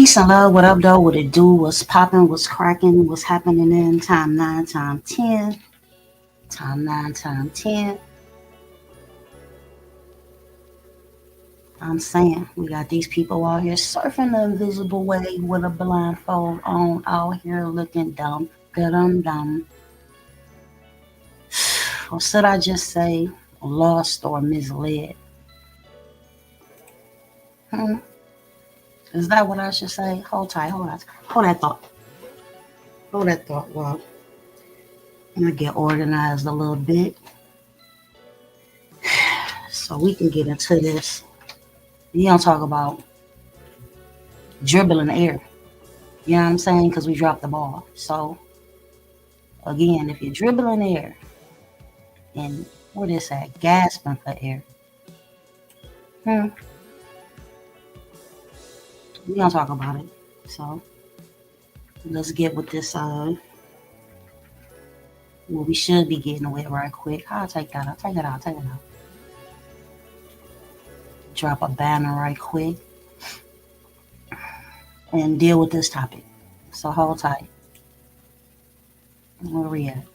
Peace and love. What up, though? What it do? What's popping? What's cracking? What's happening in time 9, time 10? Time 9, time 10. I'm saying we got these people out here surfing the invisible wave with a blindfold on, out here looking dumb, dumb. Or should I just say lost or misled? Is that what I should say? Hold tight, hold on. Hold that thought. Hold that thought. Well, I'm gonna get organized a little bit so we can get into this. You don't talk about dribbling air. You know what I'm saying? Because we dropped the ball. So, again, if you're dribbling air and what is that? Gasping for air. We don't talk about it. So, let's get with this. What we should be getting with right quick. I'll take that out. Take it out. Drop a banner right quick and deal with this topic. So hold tight. Where we at?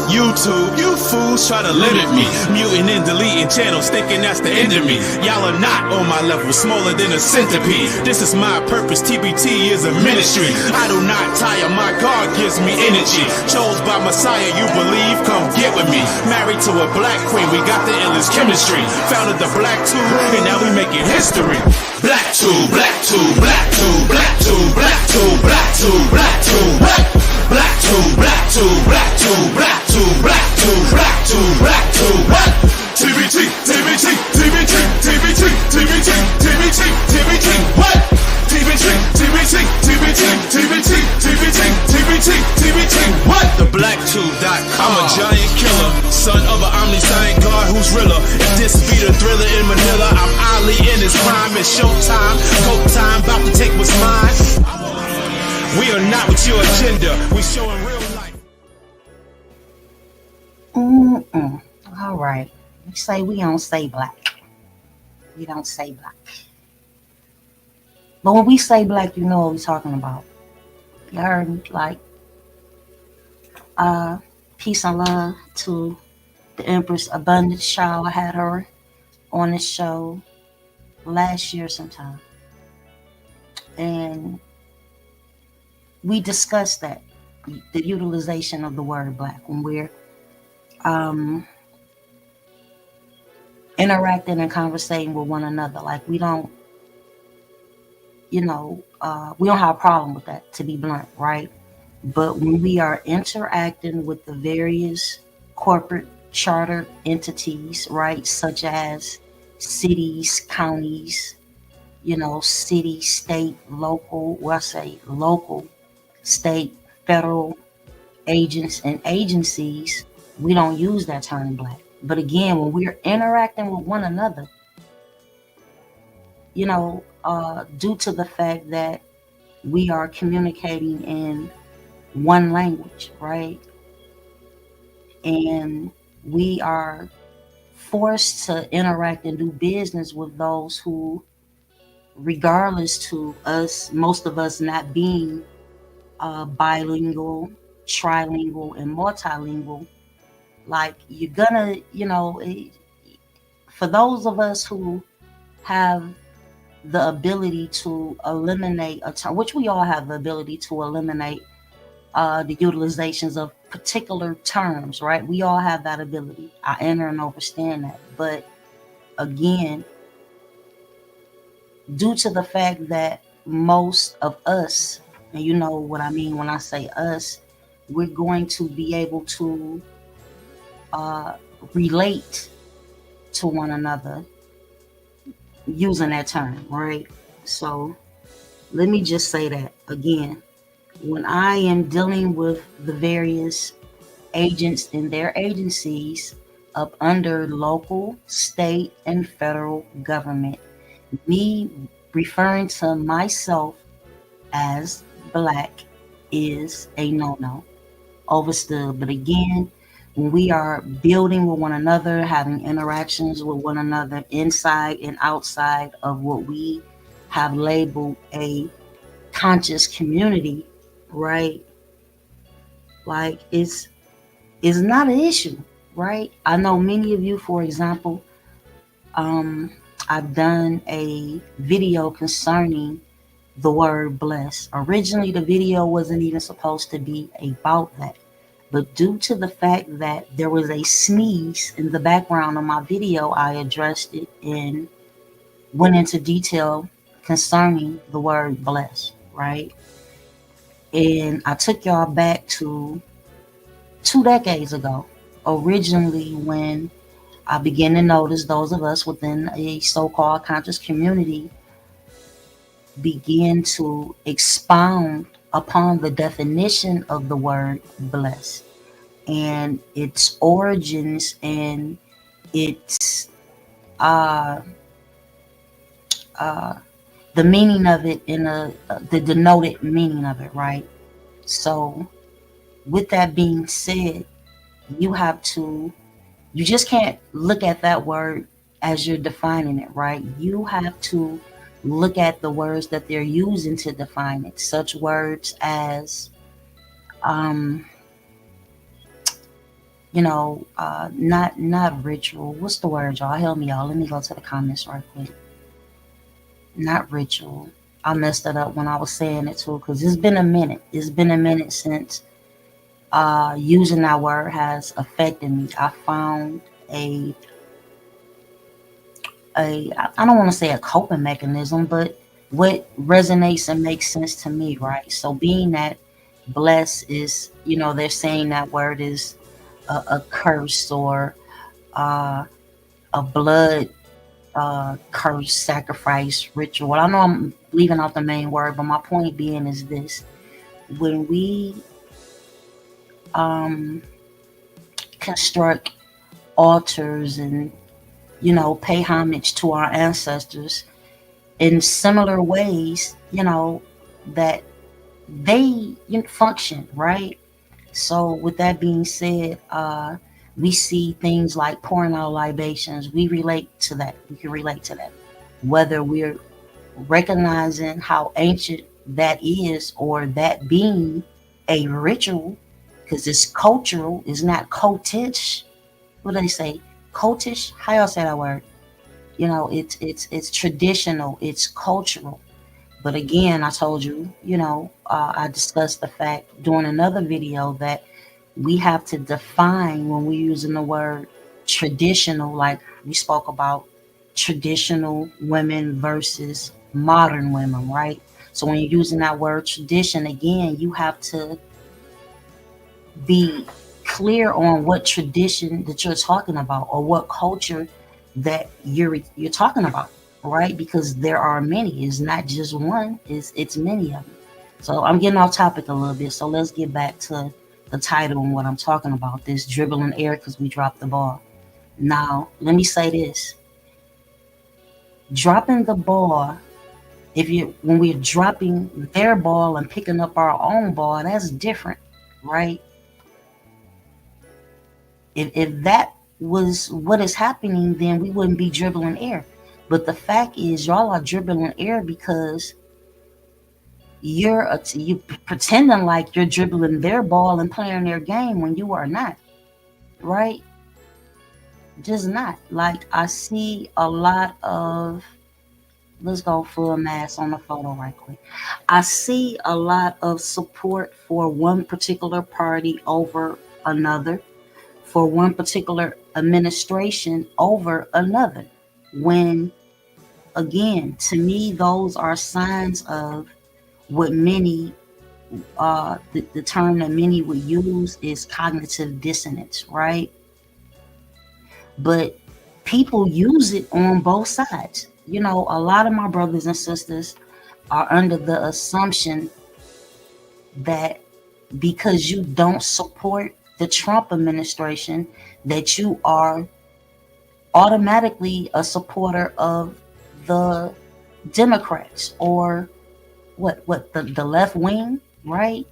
YouTube, you fools try to limit me. Muting and deleting channels, thinking that's the end of me. Y'all are not on my level, smaller than a centipede. This is my purpose, TBT is a ministry. I do not tire, my God gives me energy. Chose by Messiah, you believe, come get with me. Married to a black queen, we got the illest chemistry. Founded the black tube, and now we making history. Black tube, black tube, black tube, black tube, black tube, black tube, black tube, black tube. Black tube, black tube, black tube, black tube, black tube, black tube, black tube, what? TBT, TBT, TBT, TBT, TBT, TBT, TBT, what? TBT, TBT, TBT, TBT, TBT, TBT, TBT, what? TheBlackTube.com. I'm a giant killer, son of an omniscient God who's realer. If this be the thriller in Manila, I'm Ali in his prime. It's showtime, go time, about to take what's mine. We are not with your agenda. We showing real life. All right. We don't say black. We don't say black. But when we say black, you know what we're talking about. You heard, like, peace and love to the Empress Abundance Child. I had her on this show last year sometime. And we discussed that, the utilization of the word black when we're interacting and conversating with one another. Like, we don't, we don't have a problem with that, to be blunt, right? But when we are interacting with the various corporate charter entities, right, such as cities, counties, city, state, local, local, state, federal agents and agencies, we don't use that term black. But again, when we're interacting with one another, due to the fact that we are communicating in one language, right? And we are forced to interact and do business with those who, regardless to us, most of us not being bilingual, trilingual, and multilingual, like, you're gonna, for those of us who have the ability to eliminate a term, which we all have the ability to eliminate the utilizations of particular terms, right? We all have that ability. I enter and understand that. But again, due to the fact that most of us, and you know what I mean when I say us, we're going to be able to relate to one another using that term, right? So let me just say that again. When I am dealing with the various agents and their agencies up under local, state, and federal government, me referring to myself as black is a no-no. Overstood. But again, when we are building with one another, having interactions with one another inside and outside of what we have labeled a conscious community, right? Like it's not an issue, right? I know many of you, for example, um, I've done a video concerning the word bless. Originally, the video wasn't even supposed to be about that. But due to the fact that there was a sneeze in the background of my video, I addressed it and went into detail concerning the word bless, right? And I took y'all back to 2 decades ago, originally when I began to notice those of us within a so called conscious community begin to expound upon the definition of the word bless and its origins and its uh, uh, the meaning of it in the denoted meaning of it, right? So, with that being said, you have to you just can't look at that word as you're defining it, right? You have to look at the words that they're using to define it, such words as um, not ritual. What's the word, y'all? Help me, y'all. Let me go to the comments right quick. Not ritual. I messed it up when I was saying it too, because it's been a minute. It's been a minute since using that word has affected me. I found a I don't want to say a coping mechanism, but what resonates and makes sense to me, right? So being that bless is, they're saying that word is a curse or uh, a blood curse, sacrifice, ritual. I know I'm leaving out the main word, but my point being is this: when we um, construct altars and pay homage to our ancestors in similar ways, that they function, right? So, with that being said, we see things like pouring out libations. We relate to that. We can relate to that. Whether we're recognizing how ancient that is or that being a ritual, because it's cultural, it's not cultish. What do they say? Cultish? How y'all say that word? It's traditional, it's cultural. But again, I told you, I discussed the fact during another video that we have to define when we're using the word traditional, like we spoke about traditional women versus modern women, right? So when you're using that word tradition, again, you have to be clear on what tradition that you're talking about or what culture that you're talking about, right? Because there are many. It's not just one. It's many of them. So I'm getting off topic a little bit. So let's get back to the title and what I'm talking about. This dribbling air because we dropped the ball. Now let me say this: dropping the ball. If you when we're dropping their ball and picking up our own ball, that's different, right? If that was what is happening, then we wouldn't be dribbling air. But the fact is, y'all are dribbling air because you pretending like you're dribbling their ball and playing their game when you are not, right? Just not. Like I see a lot of. Let's go full mass on the photo right quick. I see a lot of support for one particular party over another, for one particular administration over another. When, again, to me, those are signs of what many, the term that many would use is cognitive dissonance, right? But people use it on both sides. A lot of my brothers and sisters are under the assumption that because you don't support the Trump administration, that you are automatically a supporter of the Democrats or the left wing, right?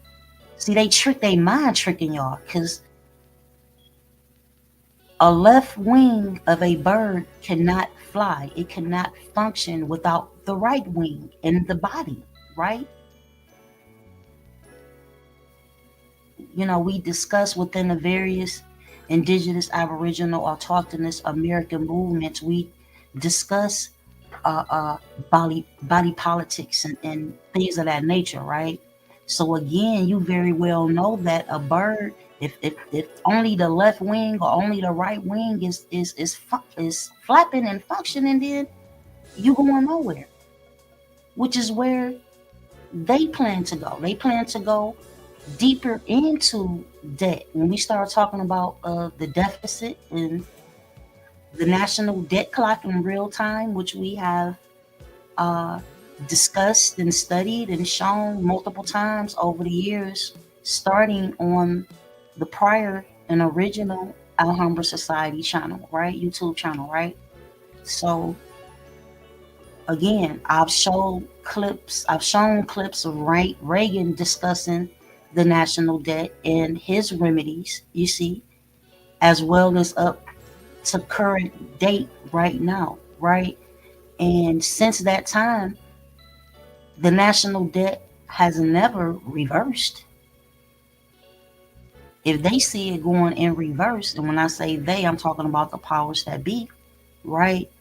See, they mind tricking y'all because A left wing of a bird cannot fly. It cannot function without the right wing in the body, right? We discuss within the various indigenous, aboriginal, autochthonous American movements, we discuss uh, uh, body politics and things of that nature, right? So again, you very well know that a bird, if only the left wing or only the right wing is flapping and functioning, then you going nowhere. Which is where they plan to go. They plan to go deeper into debt. When we start talking about the deficit and the national debt clock in real time, which we have uh, discussed and studied and shown multiple times over the years, starting on the prior and original Alhambra Society channel, right? YouTube channel, right? So again, I've shown clips of Reagan discussing the national debt and his remedies, you see, as well as up to current date right now, right? And since that time, the national debt has never reversed. If they see it going in reverse, and when I say they, I'm talking about the powers that be, right?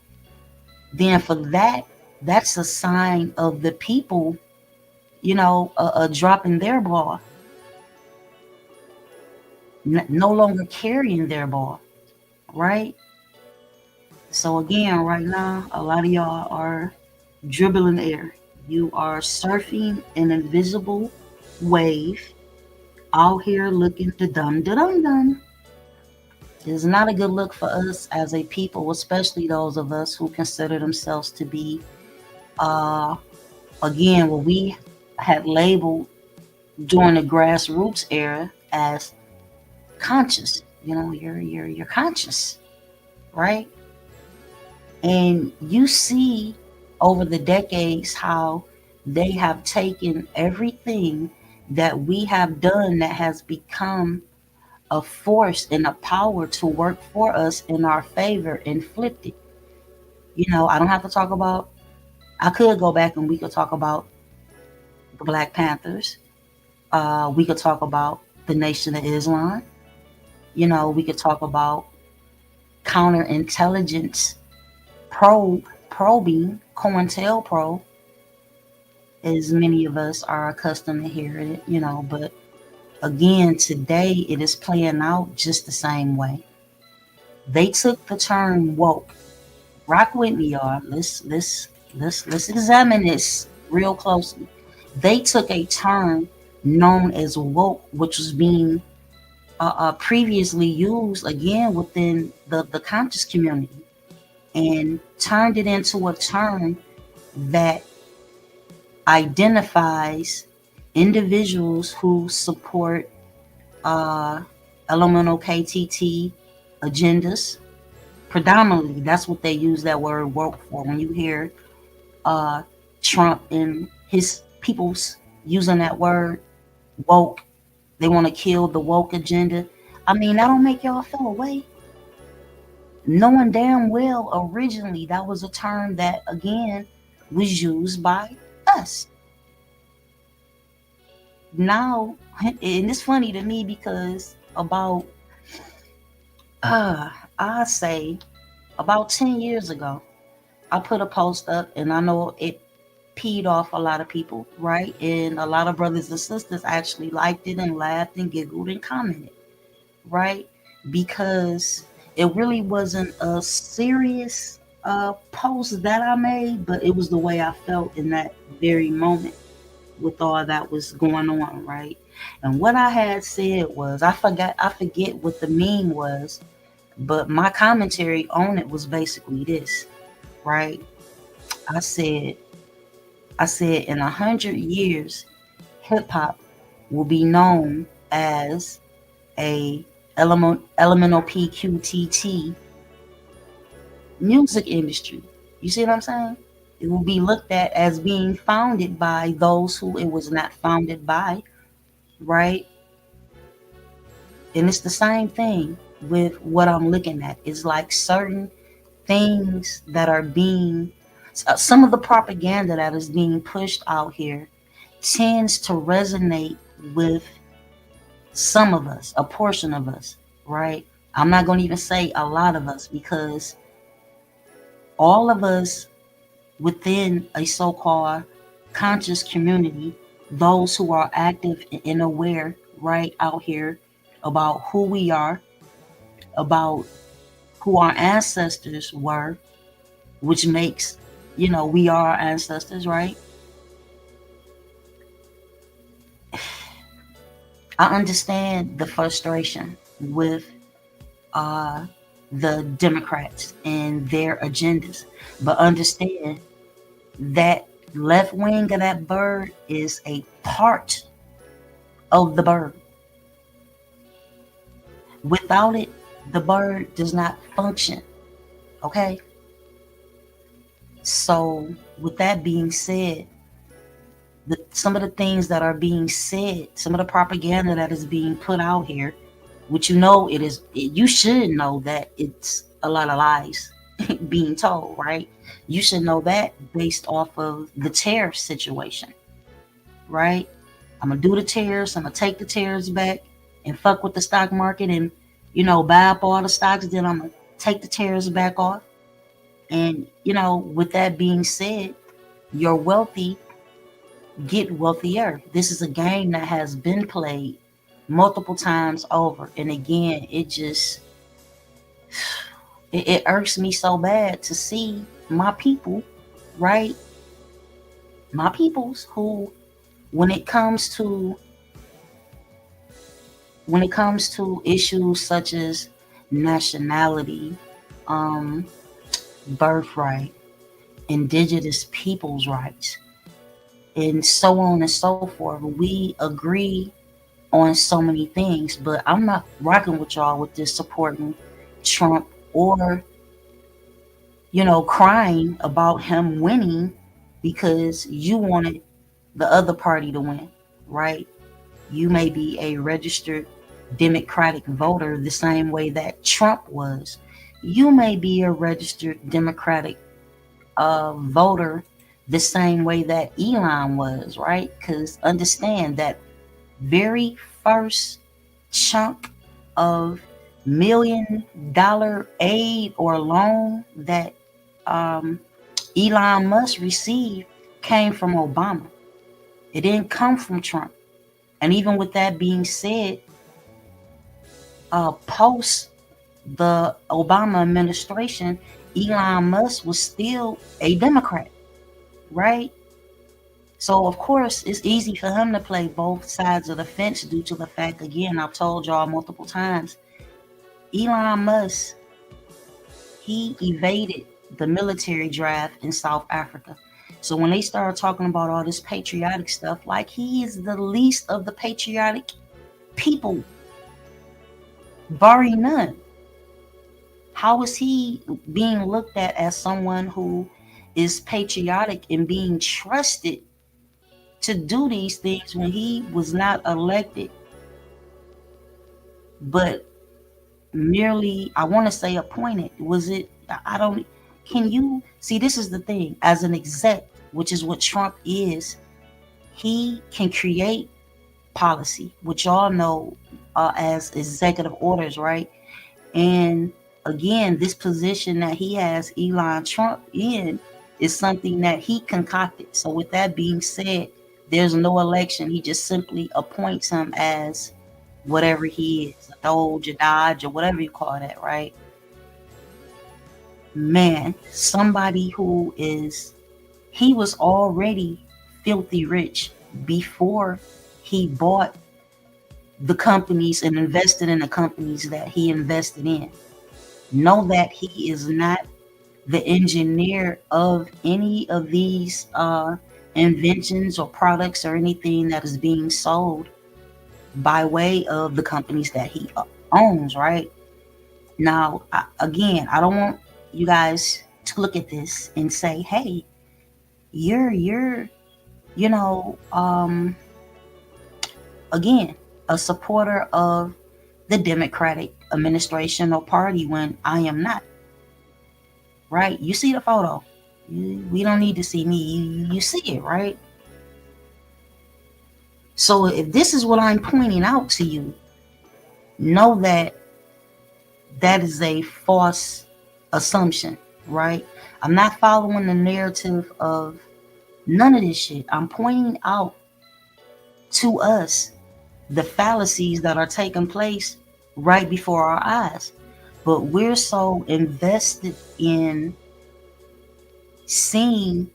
Then for that, that's a sign of the people, dropping their ball, no longer carrying their ball, right? So again, right now, a lot of y'all are dribbling air. You are surfing an invisible wave out here looking to dum da dum dum. It's not a good look for us as a people, especially those of us who consider themselves to be, uh, again, what we had labeled during the grassroots era as conscious. You're conscious, right? And you see over the decades how they have taken everything that we have done that has become a force and a power to work for us in our favor and flipped it. I don't have to talk about, I could go back and we could talk about the Black Panthers. We could talk about the Nation of Islam. We could talk about counterintelligence probing, COINTELPRO, as many of us are accustomed to hearing it, but again, today it is playing out just the same way. They took the term woke. Rock with me, y'all. Let's examine this real closely. They took a term known as woke, which was being previously used again within the conscious community, and turned it into a term that identifies individuals who support uh, elemental KTT agendas. Predominantly, that's what they use that word woke for. When you hear uh, Trump and his peoples using that word woke, they want to kill the woke agenda. I mean, that don't make y'all feel away. Knowing damn well originally that was a term that again was used by us. Now, and it's funny to me because about I say about 10 years ago, I put a post up and I know it peed off a lot of people, right? And a lot of brothers and sisters actually liked it and laughed and giggled and commented, right? Because it really wasn't a serious post that I made, but it was the way I felt in that very moment with all that was going on, right? And what I had said was, I forget what the meme was, but my commentary on it was basically this, right? I said, in 100 years, hip hop will be known as a elemental PQTT music industry. You see what I'm saying? It will be looked at as being founded by those who it was not founded by, right? And it's the same thing. with what I'm looking at. It's like certain things that are being, some of the propaganda that is being pushed out here tends to resonate with some of us, a portion of us, right? I'm not going to even say a lot of us, because all of us within a so called conscious community, those who are active and aware right out here about who we are, about who our ancestors were, which makes, we are our ancestors, right? I understand the frustration with uh, the Democrats and their agendas, but understand that left wing of that bird is a part of the bird. Without it, the bird does not function. Okay? So, with that being said, some of the things that are being said, some of the propaganda that is being put out here, which you should know that it's a lot of lies being told, right? You should know that based off of the tariff situation, right? I'm gonna do the tariffs, I'm gonna take the tariffs back and fuck with the stock market and, buy up all the stocks, then I'm gonna take the tariffs back off. And, with that being said, you're wealthy, get wealthier. This is a game that has been played multiple times over. And again, it irks me so bad to see my people, right? My peoples who, when it comes to issues such as nationality, um, birthright, indigenous peoples' rights, and so on and so forth, we agree on so many things. But I'm not rocking with y'all with this supporting Trump, or crying about him winning because you wanted the other party to win, right? You may be a registered Democratic voter the same way that Trump was. You may be a registered Democratic voter the same way that Elon was, right? Because understand that very first chunk of $1 million aid or loan that um, Elon Musk received came from Obama. It didn't come from Trump. And even with that being said, post the Obama administration, Elon Musk was still a Democrat, right? So of course it's easy for him to play both sides of the fence due to the fact, again, I've told y'all multiple times, Elon Musk, he evaded the military draft in South Africa. So when they started talking about all this patriotic stuff, like, he is the least of the patriotic people, barring none. How is he being looked at as someone who is patriotic and being trusted to do these things when he was not elected, but merely, I want to say, appointed? Was it, I don't, can you see, this is the thing, as an exec, which is what Trump is, he can create policy, which y'all know as executive orders, right? And again, this position that he has Elon Trump in is something that he concocted. So with that being said, there's no election. He just simply appoints him as whatever he is, a Doge, a Dodge, or whatever you call that, right? Man, somebody who is, he was already filthy rich before he bought the companies and invested in the companies that he invested in. Know that he is not the engineer of any of these inventions or products or anything that is being sold by way of the companies that he owns, right? Now, again, I don't want you guys to look at this and say, hey, you're you know, again, a supporter of the Democratic administration or party when I am not. Right? You see the photo. We don't need to see me. You see it, right? So if this is what I'm pointing out to you, know that that is a false assumption, right? I'm not following the narrative of none of this shit. I'm pointing out to us the fallacies that are taking place right before our eyes. But we're so invested in seeing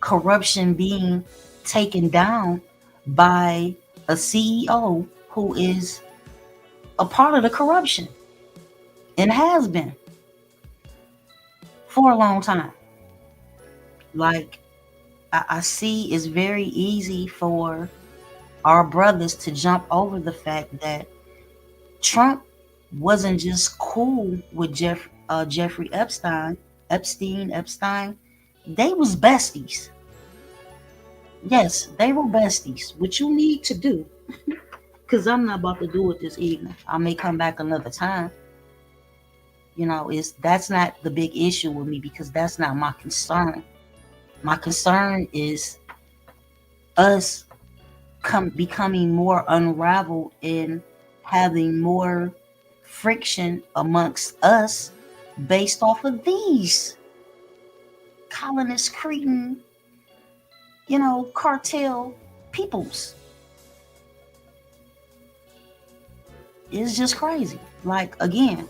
corruption being taken down by a CEO who is a part of the corruption and has been for a long time. Like, I see it's very easy for our brothers to jump over the fact that Trump wasn't just cool with Jeffrey Epstein. They was besties. Yes, they were besties. What you need to do, because I'm not about to do it this evening. I may come back another time. Is that's not the big issue with me because that's not my concern. My concern is us becoming more unraveled and having more friction amongst us based off of these colonist cretin, cartel peoples. It's just crazy. Like, again,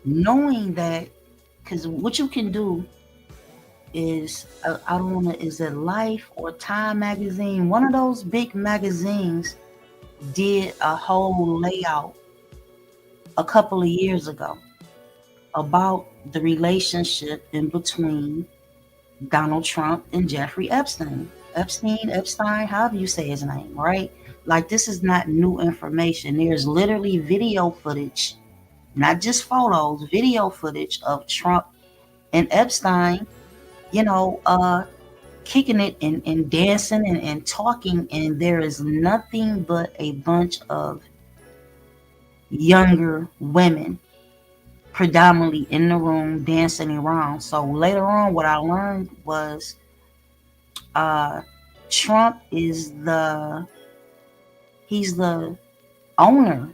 knowing that, because what you can do is, I don't want to, is it Life or Time magazine? One of those big magazines did a whole layout a couple of years ago about the relationship in between Donald Trump and Jeffrey Epstein. Epstein, however you say his name, right? Like, this is not new information. There's literally video footage, not just photos, video footage of Trump and Epstein, kicking it and dancing and talking. And there is nothing but a bunch of younger women predominantly in the room dancing around. So later on, what I learned was Trump is he's the owner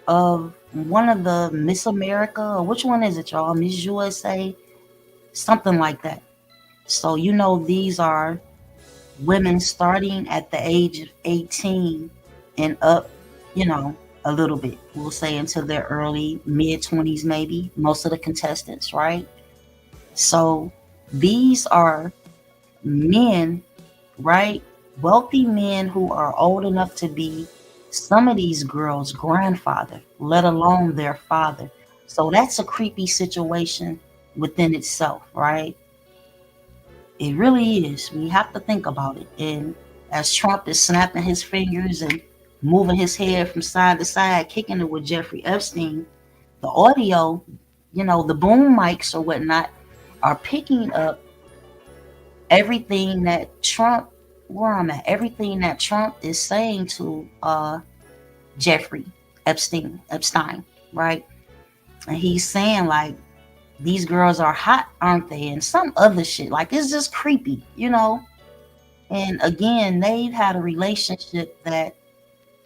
of one of the Miss America, or which one is it, y'all? Miss USA, something like that. So these are women starting at the age of 18 and up, a little bit. We'll say into their early mid 20s, maybe most of the contestants, right? So these are men, right? Wealthy men who are old enough to be some of these girls' grandfather, let alone their father. So that's a creepy situation within itself, right? It really is. We have to think about it. And as Trump is snapping his fingers and moving his head from side to side, kicking it with Jeffrey Epstein, the audio, the boom mics or whatnot are picking up everything that Trump, everything that Trump is saying to Jeffrey Epstein, right? And he's saying, like, these girls are hot, aren't they? And some other shit. Like, it's just creepy, And again, they've had a relationship that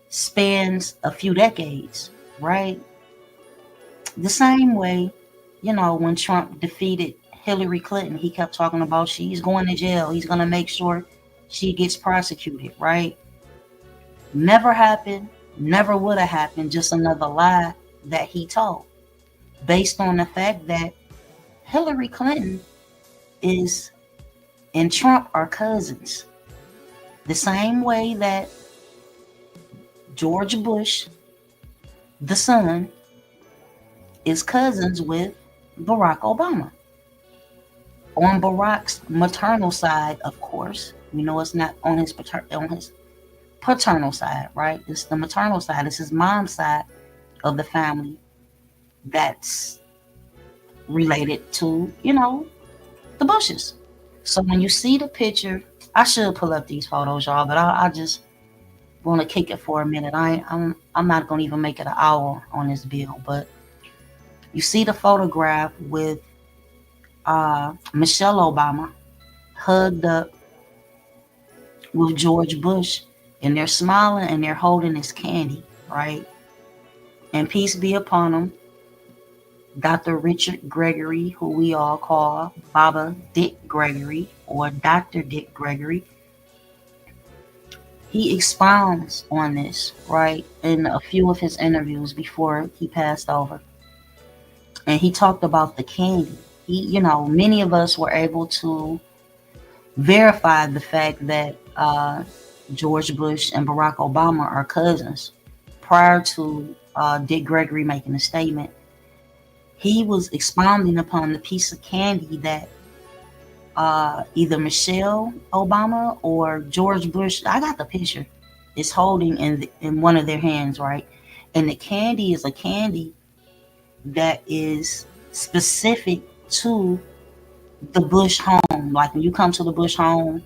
spans a few decades, right? The same way, when Trump defeated Hilary Clinton, he kept talking about she's going to jail. He's going to make sure she gets prosecuted, right? Never happened. Never would have happened. Just another lie that he told, based on the fact that Hillary Clinton and Trump are cousins. The same way that George Bush, the son, is cousins with Barack Obama. On Barack's maternal side, of course, it's not on his paternal side, right? It's the maternal side. It's his mom's side of the family that's related to, the Bushes. So when you see the picture, I should pull up these photos, y'all, but want to kick it for a minute. I'm not gonna even make it an hour on this bill, but you see the photograph with Michelle Obama hugged up with George Bush, and they're smiling and they're holding his candy, right? And peace be upon him, Dr. Richard Gregory, who we all call Baba Dick Gregory or Dr. Dick Gregory, he expounds on this, right, in a few of his interviews before he passed over. And he talked about the candy. Many of us were able to verify the fact that George Bush and Barack Obama are cousins. Prior to Dick Gregory making a statement, he was expounding upon the piece of candy that either Michelle Obama or George Bush, I got the picture, is holding in one of their hands, right? And the candy is a candy that is specific to the Bush home. Like when you come to the Bush home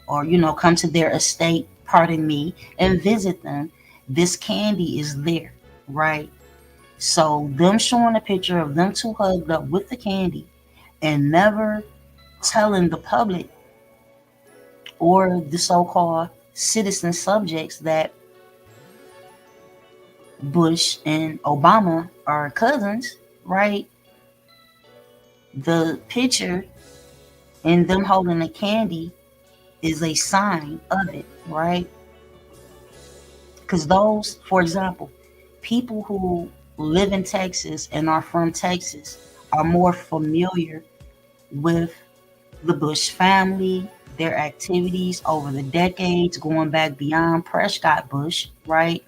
or, come to their estate, pardon me, and visit them, this candy is there, right? So them showing a picture of them two hugged up with the candy and never telling the public or the so-called citizen subjects that Bush and Obama are cousins, right? The picture and them holding the candy is a sign of it, right? Because those, for example, people who live in Texas and are from Texas are more familiar with the Bush family, their activities over the decades, going back beyond Prescott Bush, right?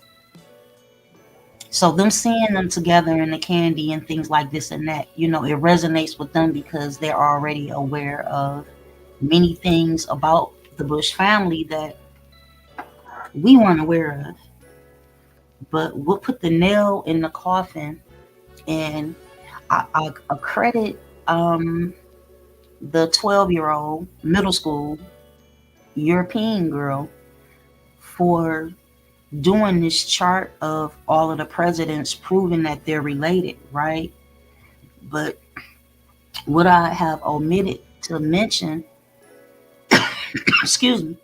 So them seeing them together in the candy and things like this and that, it resonates with them because they're already aware of many things about the Bush family that we weren't aware of. But we'll put the nail in the coffin, and I credit the 12-year-old middle school European girl for doing this chart of all of the presidents, proving that they're related, right? But what I have omitted to mention, excuse me,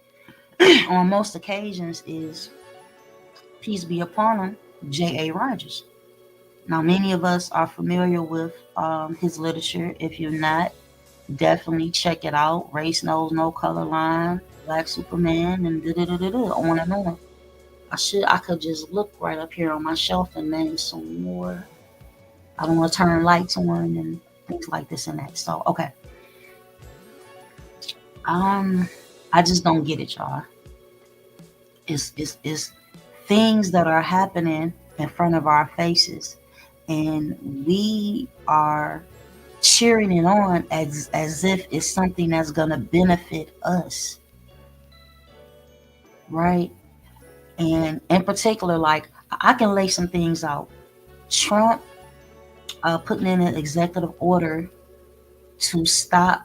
on most occasions is, peace be upon him, J.A. Rogers. Now, many of us are familiar with his literature. If you're not, definitely check it out. Race Knows No Color Line, Black Superman, and on and on. I could just look right up here on my shelf and name some more. I don't want to turn lights on and things like this and that. So, okay. I just don't get it, y'all. It's things that are happening in front of our faces, and we are cheering it on as if it's something that's gonna benefit us, right? And in particular, like, I can lay some things out. Trump putting in an executive order to stop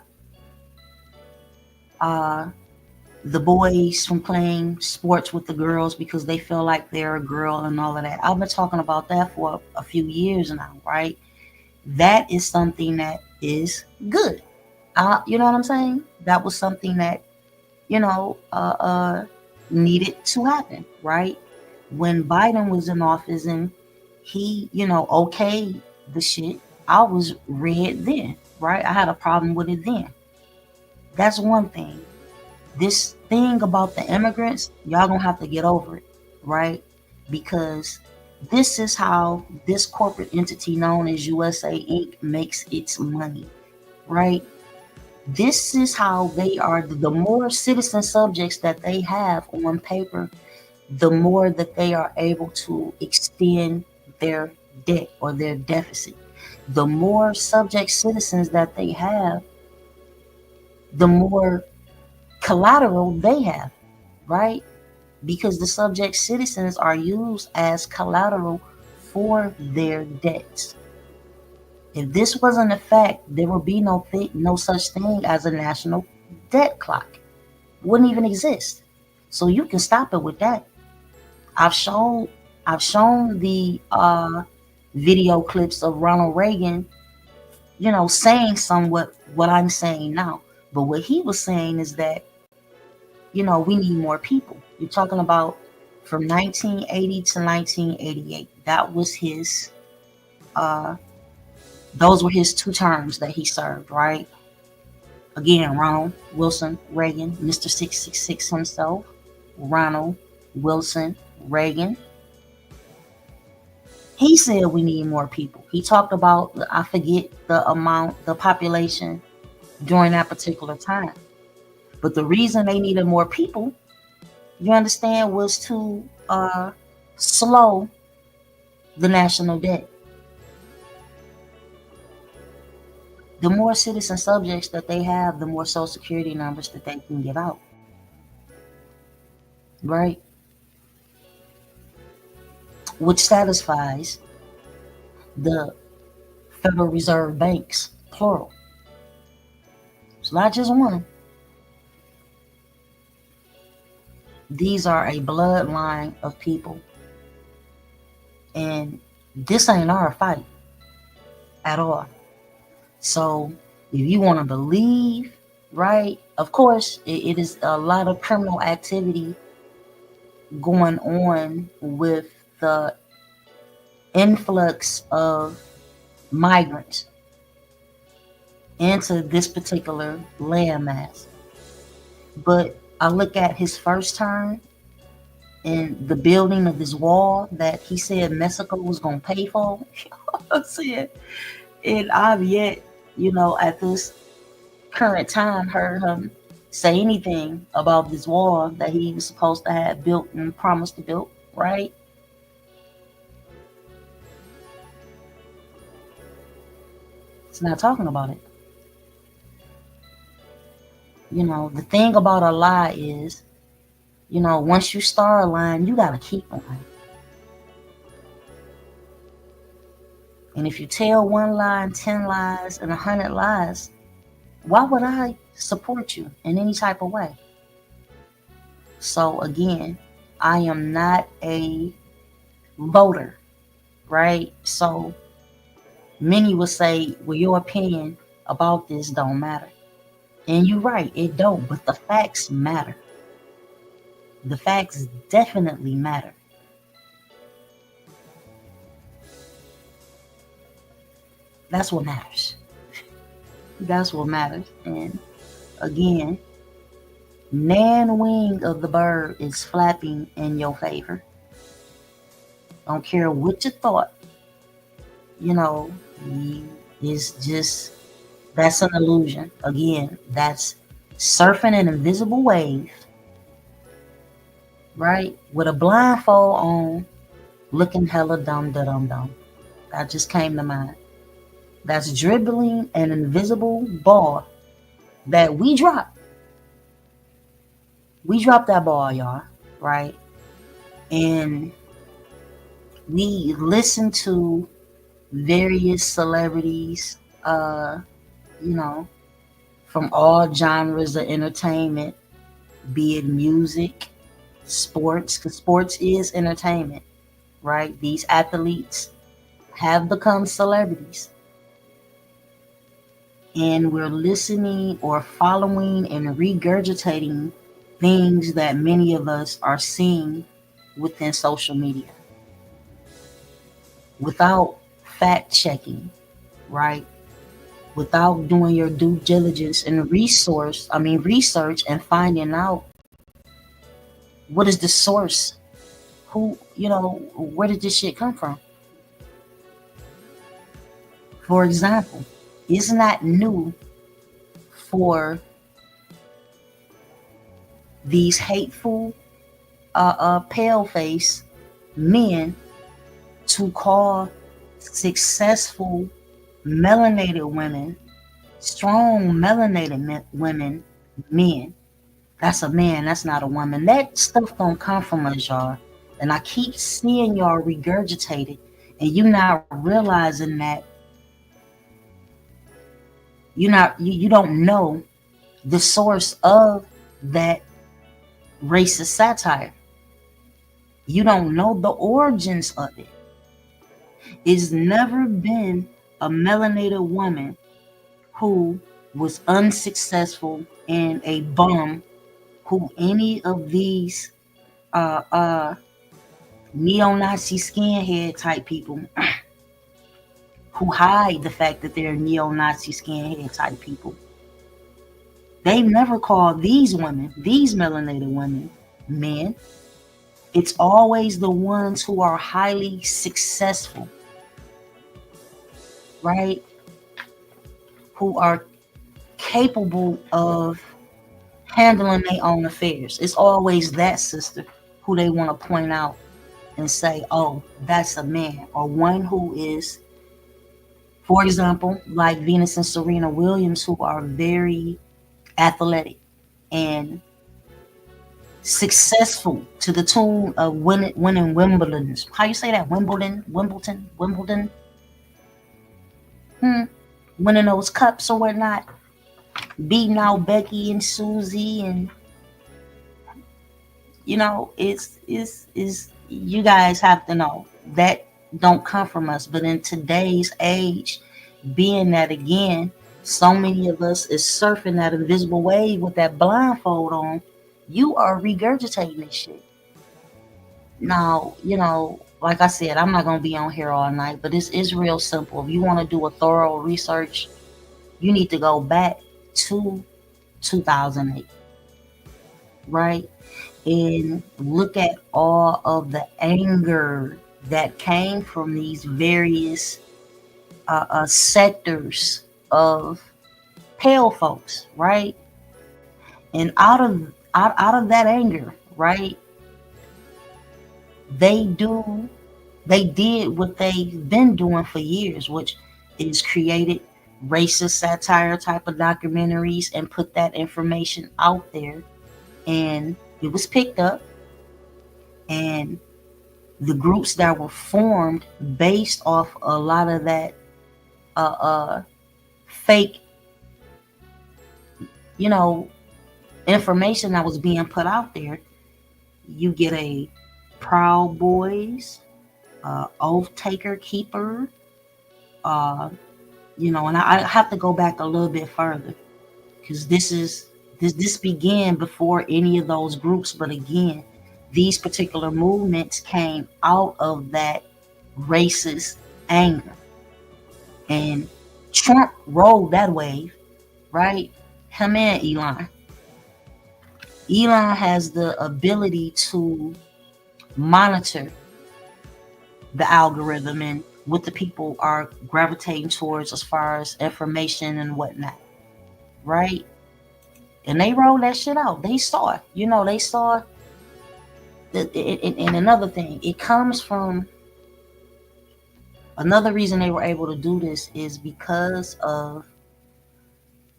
the boys from playing sports with the girls because they feel like they're a girl and all of that. I've been talking about that for a few years now, right? That is something that is good. You know what I'm saying? That was something that, needed to happen, right? When Biden was in office and he, okayed the shit, I was red then, right? I had a problem with it then. That's one thing. This thing about the immigrants, y'all gonna have to get over it, right? Because this is how this corporate entity known as USA Inc. makes its money, right? This is how they are. The more citizen subjects that they have on paper, the more that they are able to extend their debt or their deficit. The more subject citizens that they have, the more collateral they have, right? Because the subject citizens are used as collateral for their debts. If this wasn't a fact, there would be no such thing as a national debt clock. Wouldn't even exist. So you can stop it with that. I've shown I've shown the video clips of Ronald Reagan, saying somewhat what I'm saying now. But what he was saying is that, we need more people. You're talking about from 1980 to 1988. That was his those were his 2 terms that he served, right? Again, Ronald Wilson Reagan, Mr. 666 himself, Ronald Wilson Reagan. He said we need more people. He talked about, I forget the population during that particular time. But the reason they needed more people, you understand, was to slow the national debt. The more citizen subjects that they have, the more social security numbers that they can give out. Right? Which satisfies the Federal Reserve banks, plural. It's not just one. These are a bloodline of people. And this ain't our fight at all. So if you want to believe, right, of course, it is a lot of criminal activity going on with the influx of migrants into this particular landmass. But I look at his first term and the building of this wall that he said Mexico was going to pay for. I said, and I've yet, at this current time, heard him say anything about this wall that he was supposed to have built and promised to build, right? It's not talking about it. The thing about a lie is, once you start a line, you got to keep lying. And if you tell one lie, 10 lies, and 100 lies, why would I support you in any type of way? So again, I am not a voter, right? So many will say, well, your opinion about this don't matter. And you're right, it don't, but the facts matter. The facts definitely matter. That's what matters. That's what matters. And again, nan wing of the bird is flapping in your favor. Don't care what you thought. It's just, that's an illusion. Again, that's surfing an invisible wave, right? With a blindfold on, looking hella dumb. That just came to mind. That's dribbling an invisible ball that we drop. We dropped that ball, y'all, right? And we listen to various celebrities, from all genres of entertainment, be it music, sports, because sports is entertainment, right? These athletes have become celebrities. And we're listening or following and regurgitating things that many of us are seeing within social media without fact checking, right? Without doing your due diligence and research and finding out what is the source, where did this shit come from? For example, it's not new for these hateful, pale-faced men to call successful melanated women, strong melanated women, men. That's a man, that's not a woman. That stuff don't come from us, y'all. And I keep seeing y'all regurgitate it, and you not realizing that you don't know the source of that racist satire. You don't know the origins of it. It's never been a melanated woman who was unsuccessful and a bum who any of these uh, uh, neo-Nazi skinhead type people who hide the fact that they're neo-Nazi skinhead type people. They never call these women, these melanated women, men. It's always the ones who are highly successful, right? Who are capable of handling their own affairs. It's always that sister who they want to point out and say, oh, that's a man. Or one who is, for example, like Venus and Serena Williams, who are very athletic and successful to the tune of winning Wimbledon. How you say that? Wimbledon, winning those cups or whatnot, beating out Becky and Susie, and it's you guys have to know that don't come from us. But in today's age, being that again, so many of us is surfing that invisible wave with that blindfold on, you are regurgitating this shit. Now, like I said, I'm not gonna be on here all night, but it's real simple. If you want to do a thorough research, you need to go back to 2008, right? And look at all of the anger that came from these various sectors of pale folks, right? And out of that anger, right, they did what they've been doing for years, which is created racist satire type of documentaries and put that information out there, and it was picked up, and the groups that were formed based off a lot of that fake, information that was being put out there. You get a Proud Boys, Oath Taker Keeper, and I have to go back a little bit further because this began before any of those groups. But again, these particular movements came out of that racist anger, and Trump rode that wave, right? Him and Elon. Elon has the ability to monitor the algorithm and what the people are gravitating towards as far as information and whatnot, right? And they rolled that shit out. They saw it. They saw and another thing, it comes from another reason they were able to do this is because of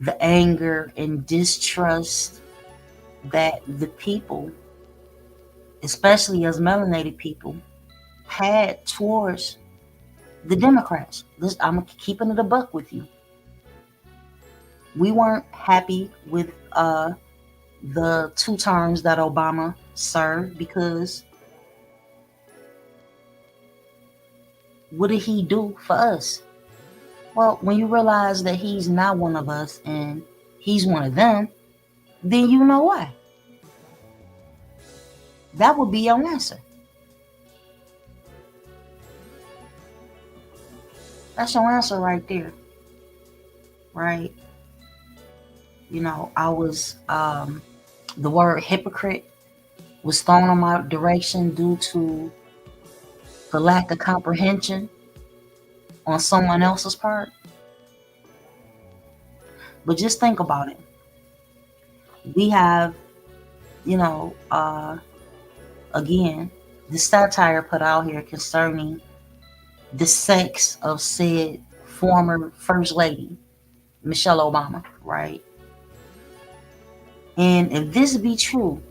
the anger and distrust that the people, especially as melanated people, had towards the Democrats. I'm keeping it a buck with you. We weren't happy with the 2 terms that Obama served because what did he do for us? Well, when you realize that he's not one of us and he's one of them, then you know why. That would be your answer. That's your answer right there. Right? I was, the word hypocrite was thrown in my direction due to the lack of comprehension on someone else's part. But just think about it. We have, again, the satire put out here concerning the sex of said former First Lady, Michelle Obama, right? And if this be true,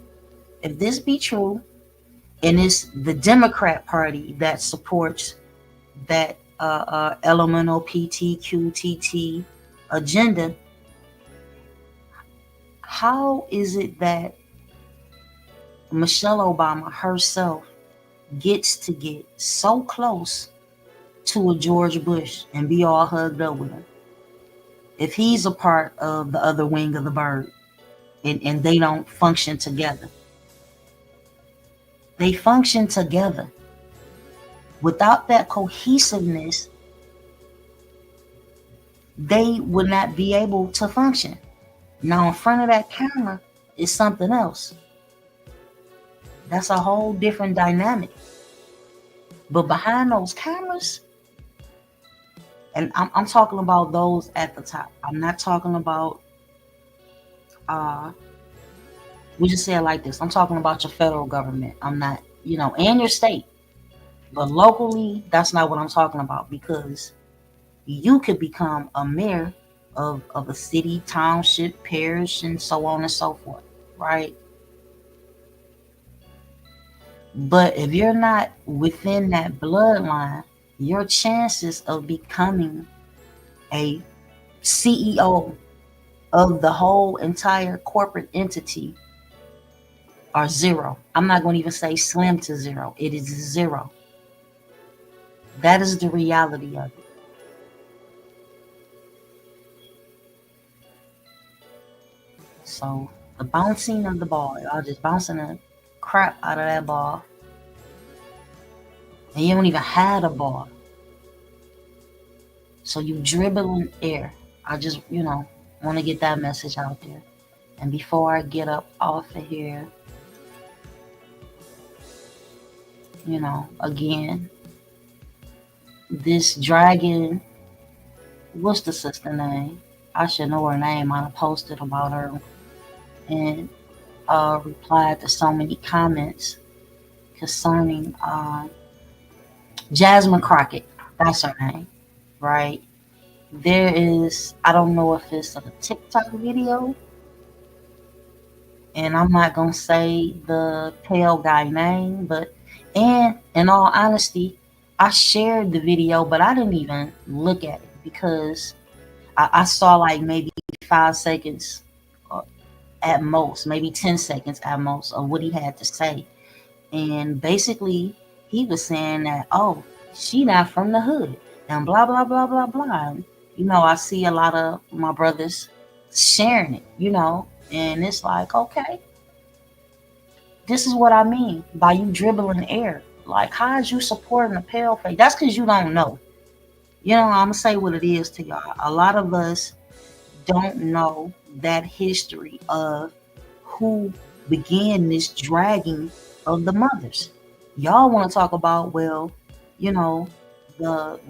and it's the Democrat Party that supports that elemental PTQTT agenda, how is it that Michelle Obama herself gets to get so close to a George Bush and be all hugged up with him, if he's a part of the other wing of the bird, and they don't function together, they function together. Without that cohesiveness, they would not be able to function. Now, in front of that camera is something else. That's a whole different dynamic. But behind those cameras, and I'm talking about those at the top. I'm not talking about, uh, we just say it like this. I'm talking about your federal government. I'm not, and your state. But locally, that's not what I'm talking about, because you could become a mayor of a city, township, parish, and so on and so forth, right? But if you're not within that bloodline, your chances of becoming a CEO of the whole entire corporate entity are zero. I'm not going to even say slim to zero. It is zero. That is the reality of it. So the bouncing of the ball, y'all just bouncing the crap out of that ball. And you don't even have a ball. So you dribbling air. I just, want to get that message out there. And before I get up off of here, again, this dragon, what's the sister name? I should know her name. I posted about her and replied to so many comments concerning Jasmine Crockett. That's her name, right? There is, I don't know if it's a TikTok video, and I'm not going to say the pale guy name, but, and in all honesty, I shared the video, but I didn't even look at it because I saw like maybe 5 seconds at most, maybe 10 seconds at most of what he had to say. And basically, he was saying that, oh, she not from the hood and blah, blah, blah, blah, blah. And, I see a lot of my brothers sharing it, and it's like, okay, this is what I mean by you dribbling air. Like, how is you supporting a pale face? That's because you don't know. I'm going to say what it is to y'all. A lot of us don't know that history of who began this dragging of the mothers. Y'all want to talk about, well,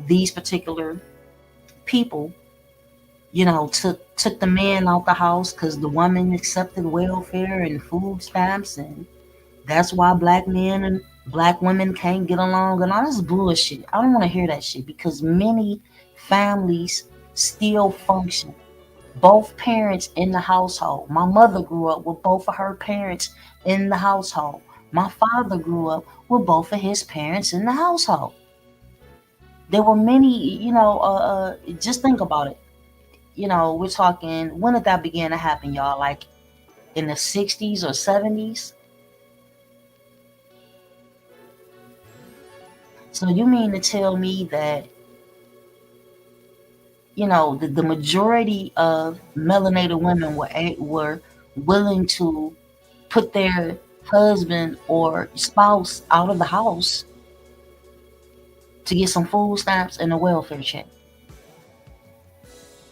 these particular people, took the man out the house because the woman accepted welfare and food stamps, and that's why black men and black women can't get along and all this bullshit. I don't want to hear that shit, because many families still function. Both parents in the household. My mother grew up with both of her parents in the household. My father grew up with both of his parents in the household. There were many, just think about it. We're talking, when did that begin to happen, y'all? Like in the 60s or 70s? So you mean to tell me that, the majority of melanated women were willing to put their husband or spouse out of the house to get some food stamps and a welfare check?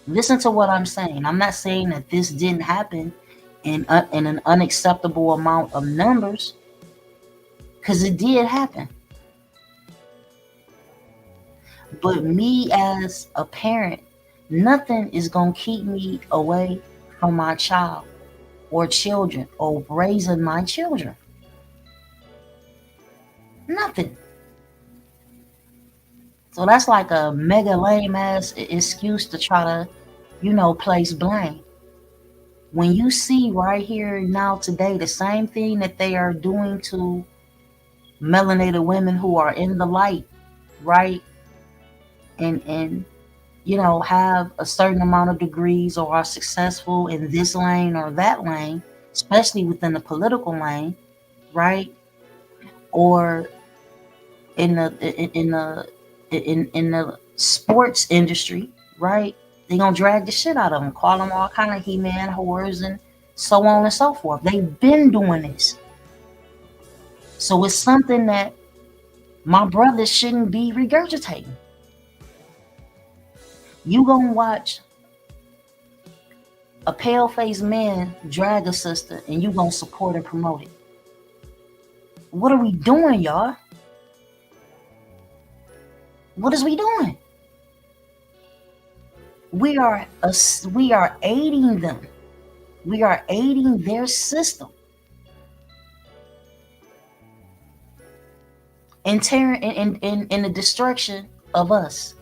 Listen to what I'm saying. I'm not saying that this didn't happen in an unacceptable amount of numbers, because it did happen. But me as a parent, nothing is going to keep me away from my child or children or raising my children. Nothing. So that's like a mega lame ass excuse to try to, place blame. When you see right here now today the same thing that they are doing to melanated women who are in the light, right? And have a certain amount of degrees or are successful in this lane or that lane, especially within the political lane, right? Or in the in the sports industry, right? They gonna drag the shit out of them, call them all kind of he-man whores and so on and so forth. They've been doing this, so it's something that my brothers shouldn't be regurgitating. You gonna watch a pale-faced man drag a sister, and you gonna support and promote it? What are we doing, y'all? What is we doing? We are aiding them. We are aiding their system and tearing in the destruction of us.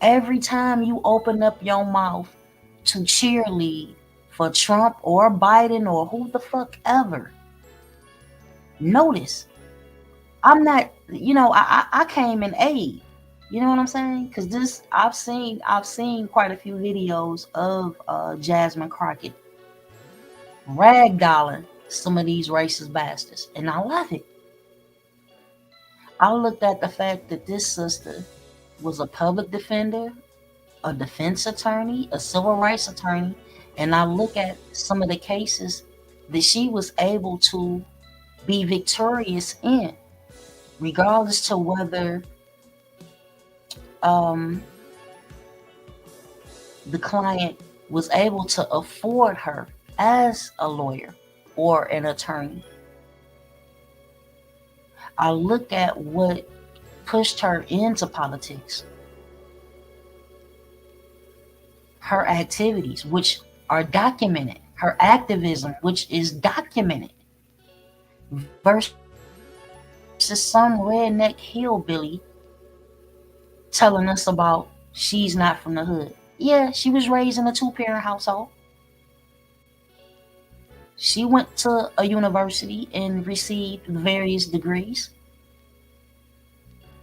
Every time you open up your mouth to cheerlead for Trump or Biden or who the fuck ever, notice I'm not, I came in aid. You know what I'm saying? Because this, I've seen quite a few videos of Jasmine Crockett ragdolling some of these racist bastards, and I love it. I looked at the fact that this sister was a public defender, a defense attorney, a civil rights attorney, and I look at some of the cases that she was able to be victorious in, regardless to whether the client was able to afford her as a lawyer or an attorney. I look at what pushed her into politics. Her activities, which are documented, her activism, which is documented, versus some redneck hillbilly telling us about she's not from the hood. Yeah, she was raised in a 2-parent household. She went to a university and received various degrees,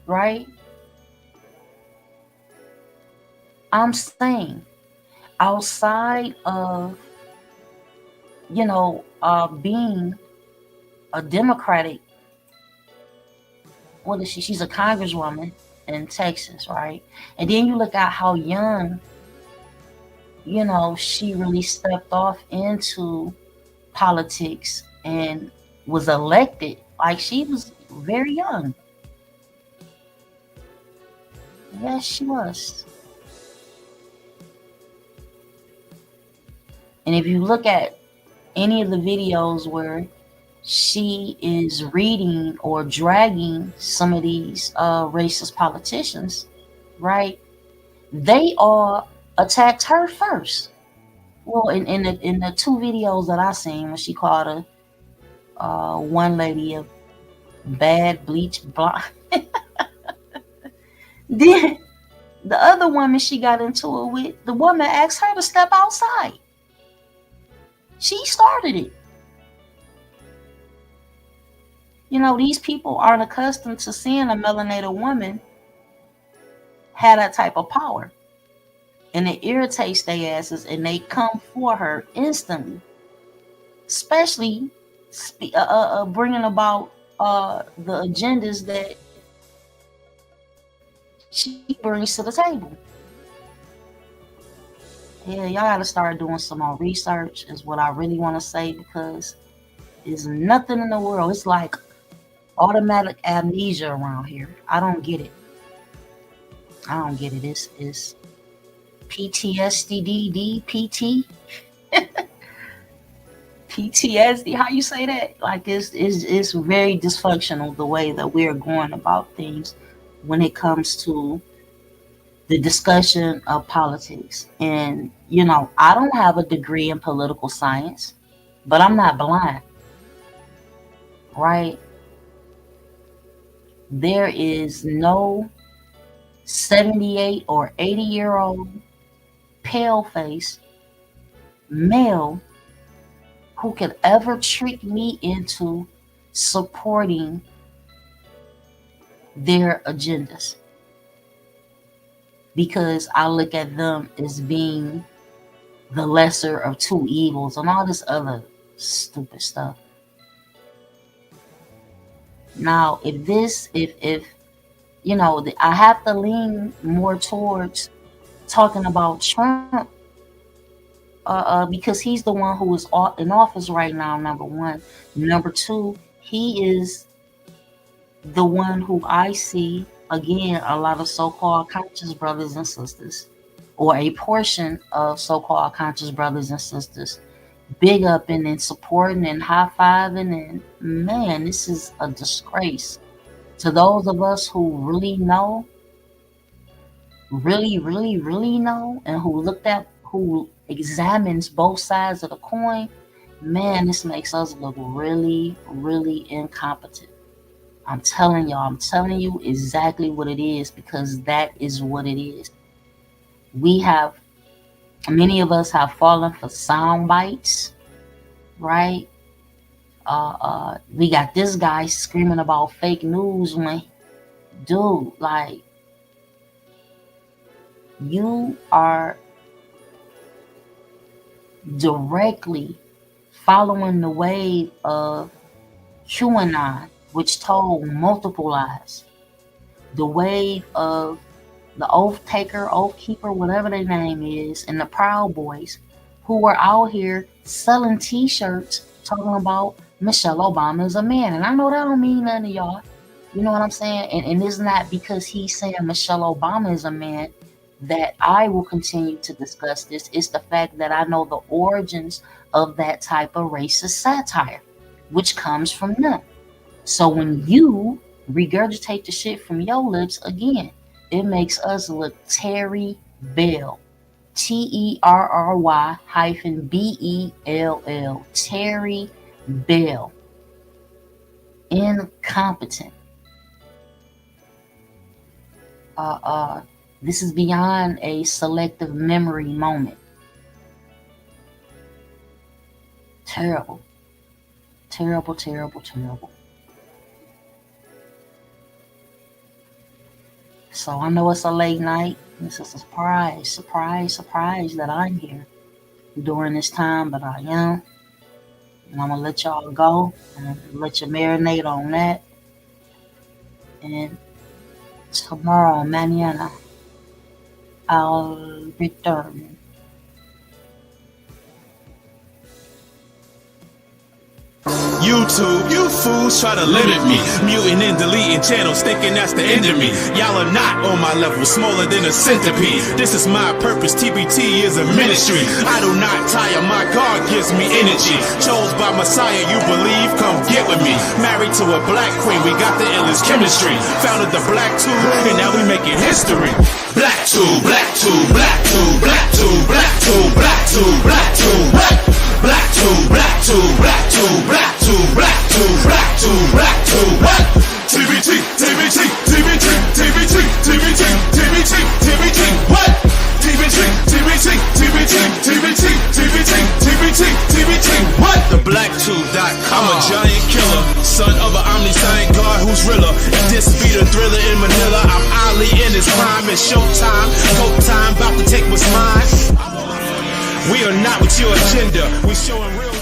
right? I'm saying, outside of, being a Democratic, what is she? She's a congresswoman in Texas, right? And then you look at how young, she really stepped off into politics and was elected. Like, she was very young. Yes, she was. And if you look at any of the videos where she is reading or dragging some of these racist politicians, right? They all attacked her first. Well, in the 2 videos that I seen, when she called one lady a bad bleach blonde, then the other woman she got into it with, the woman asked her to step outside. She started it. These people aren't accustomed to seeing a melanated woman have that type of power. And it irritates their asses, and they come for her instantly. Especially bringing about the agendas that she brings to the table. Yeah, y'all gotta start doing some more research, is what I really want to say, because there's nothing in the world. It's like automatic amnesia around here. I don't get it. It's PTSD, PT, PTSD. How you say that? Like, it's very dysfunctional the way that we're going about things when it comes to the discussion of politics. And I don't have a degree in political science, but I'm not blind, right? There is no 78 or 80-year-old pale-faced male who could ever trick me into supporting their agendas, because I look at them as being the lesser of 2 evils and all this other stupid stuff. Now, if I have to lean more towards talking about Trump, because he's the one who is in office right now. Number one, number two, he is the one who I see again a lot of so-called conscious brothers and sisters, or a portion of so-called conscious brothers and sisters, big up and supporting and high-fiving, and man, this is a disgrace to those of us who really know, really know, and who examines both sides of the coin. Man, this makes us look really incompetent. I'm telling you exactly what it is, because that is what it is. Many of us have fallen for sound bites, right? We got this guy screaming about fake news when, dude, like, you are directly following the wave of QAnon, which told multiple lies. The wave of the Oath Taker, Oath Keeper, whatever their name is, and the Proud Boys, who were out here selling t-shirts talking about Michelle Obama is a man. And I know that don't mean nothing to y'all. You know what I'm saying? And it's not because he's saying Michelle Obama is a man that I will continue to discuss this. It's the fact that I know the origins of that type of racist satire, which comes from them. So when you regurgitate the shit from your lips, again, it makes us look Terry Bell. TERRY-BELL. Terry Bell. Incompetent. This is beyond a selective memory moment. Terrible. Terrible. So I know it's a late night. It's a surprise that I'm here during this time, but I am. And I'm going to let y'all go and let you marinate on that. And tomorrow, mañana, I'll return. YouTube, you fools try to limit me, muting and deleting channels, thinking that's the end of me. Y'all are not on my level, smaller than a centipede. This is my purpose, TBT is a ministry. I do not tire, my God gives me energy. Chose by Messiah, you believe, come get with me. Married to a black queen, we got the illest chemistry. Founded the Black Tube, and now we making history. Black Tube, Black Tube, Black Tube, Black Tube, Black Tube, Black Tube, Black Tube, what? Black Tube, Black Tube, Black Tube, Black Tube, Black Tube, Black Tube, Black Tube, what? TBT, TBT, TBT, TBT, TBT, TBT, TBT, what? TBT, TBT, TBT, TBT, TBT, TBT, TBT, what? TheBlackTube.com. I'm a giant killer, son of an omniscient God who's realer. If this be the thriller in Manila, I'm Ali in his prime. It's showtime, coke time, about to take what's mine. We are not with your agenda. We showing real.